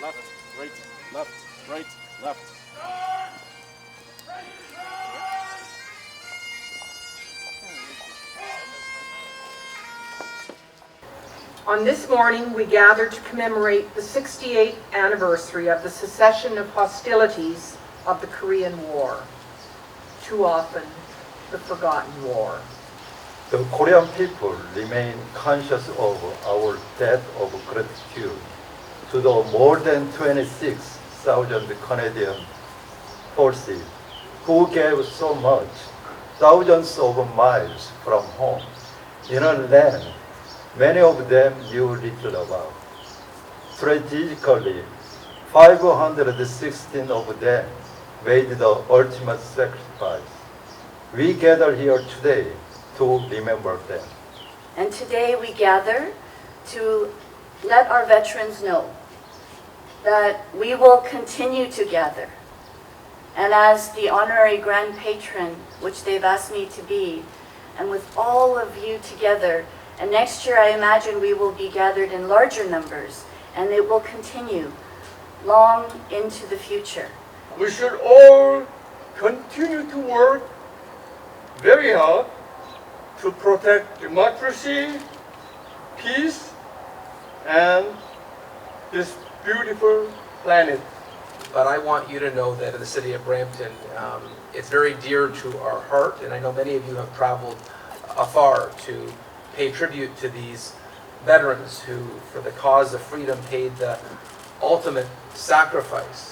left, right, left, right, left. On this morning, we gather to commemorate the 68th anniversary of the cessation of hostilities of the Korean War. Too often, the forgotten war. The Korean people remain conscious of our debt of gratitude to the more than 26,000 Canadian forces who gave so much, thousands of miles from home, in a land many of them knew little about. Strategically, 516 of them made the ultimate sacrifice. We gather here today to remember them. And today we gather to let our veterans know that we will continue to gather. And as the honorary grand patron, which they've asked me to be, and with all of you together, and next year I imagine we will be gathered in larger numbers, and it will continue long into the future. We should all continue to work very hard to protect democracy, peace, and this beautiful planet. But I want you to know that in the city of Brampton, it's very dear to our heart, and I know many of you have traveled afar to pay tribute to these veterans who, for the cause of freedom, paid the ultimate sacrifice.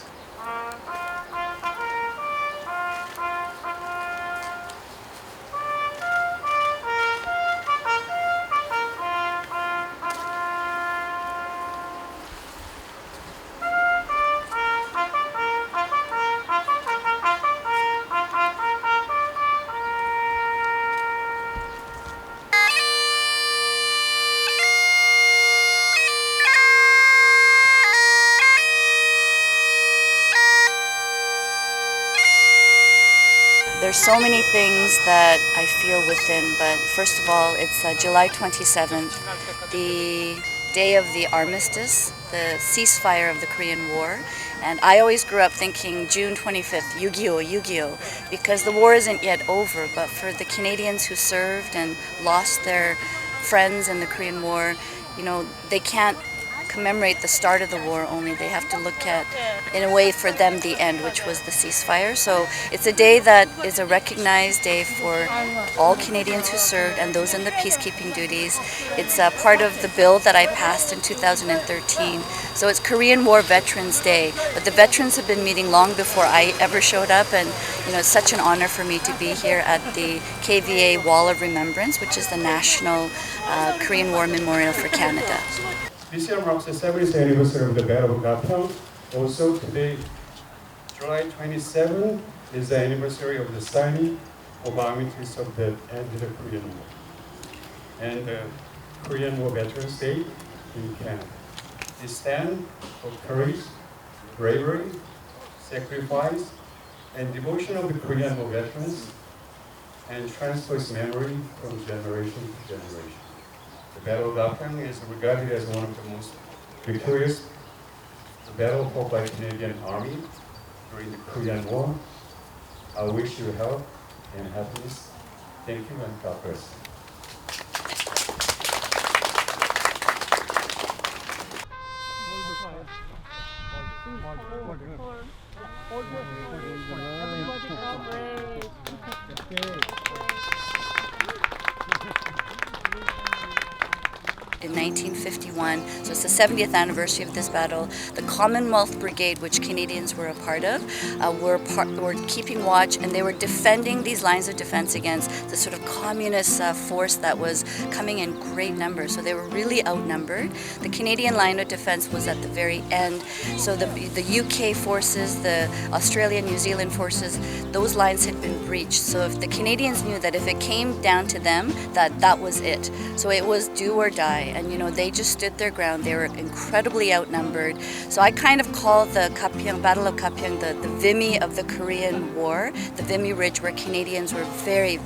There's so many things that I feel within, but first of all, it's July 27th, the day of the armistice, the ceasefire of the Korean War. And I always grew up thinking June 25th, Yu-Gi-Oh, Yu-Gi-Oh, because the war isn't yet over, but for the Canadians who served and lost their friends in the Korean War, you know, they can't commemorate the start of the war only. They have to look at, in a way, for them, the end, which was the ceasefire. So it's a day that is a recognized day for all Canadians who served and those in the peacekeeping duties. It's a part of the bill that I passed in 2013. So it's Korean War Veterans Day, but the veterans have been meeting long before I ever showed up, and you know, it's such an honor for me to be here at the KVA Wall of Remembrance, which is the National Korean War Memorial for Canada. This year marks the 70th anniversary of the Battle of Gapyeong. Also today, July 27, is the anniversary of the signing of armistice of the end of the Korean War and the Korean War Veterans Day in Canada. We stand for courage, bravery, sacrifice, and devotion of the Korean War veterans, and transfers memory from generation to generation. The Battle of Gapyeong is regarded as one of the most victorious battle fought by the Canadian Army during the Korean War. I wish you health and happiness. Thank you and God bless. In 1951, so it's the 70th anniversary of this battle. The Commonwealth Brigade, which Canadians were a part of, were keeping watch, and they were defending these lines of defense against the sort of communist force that was coming in great numbers. So they were really outnumbered. The Canadian line of defense was at the very end. So the UK forces, the Australian, New Zealand forces, those lines had been breached. So if the Canadians knew that if it came down to them, that was it. So it was do or die. And you know, they just stood their ground. They were incredibly outnumbered. So I kind of call the Kapyong, Battle of Kapyong the Vimy of the Korean War, the Vimy Ridge, where Canadians were very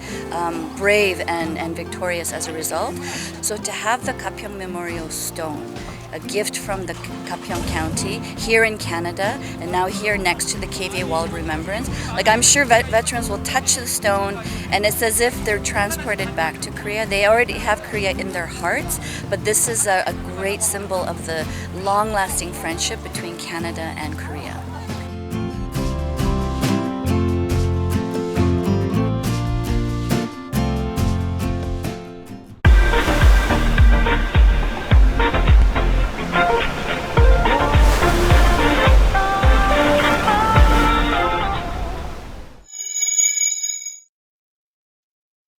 brave and victorious as a result. So to have the Kapyong Memorial Stone, a gift from the Kapyong County here in Canada, and now here next to the KVA Wall of Remembrance. Like, I'm sure veterans will touch the stone, and it's as if they're transported back to Korea. They already have Korea in their hearts, but this is a great symbol of the long-lasting friendship between Canada and Korea.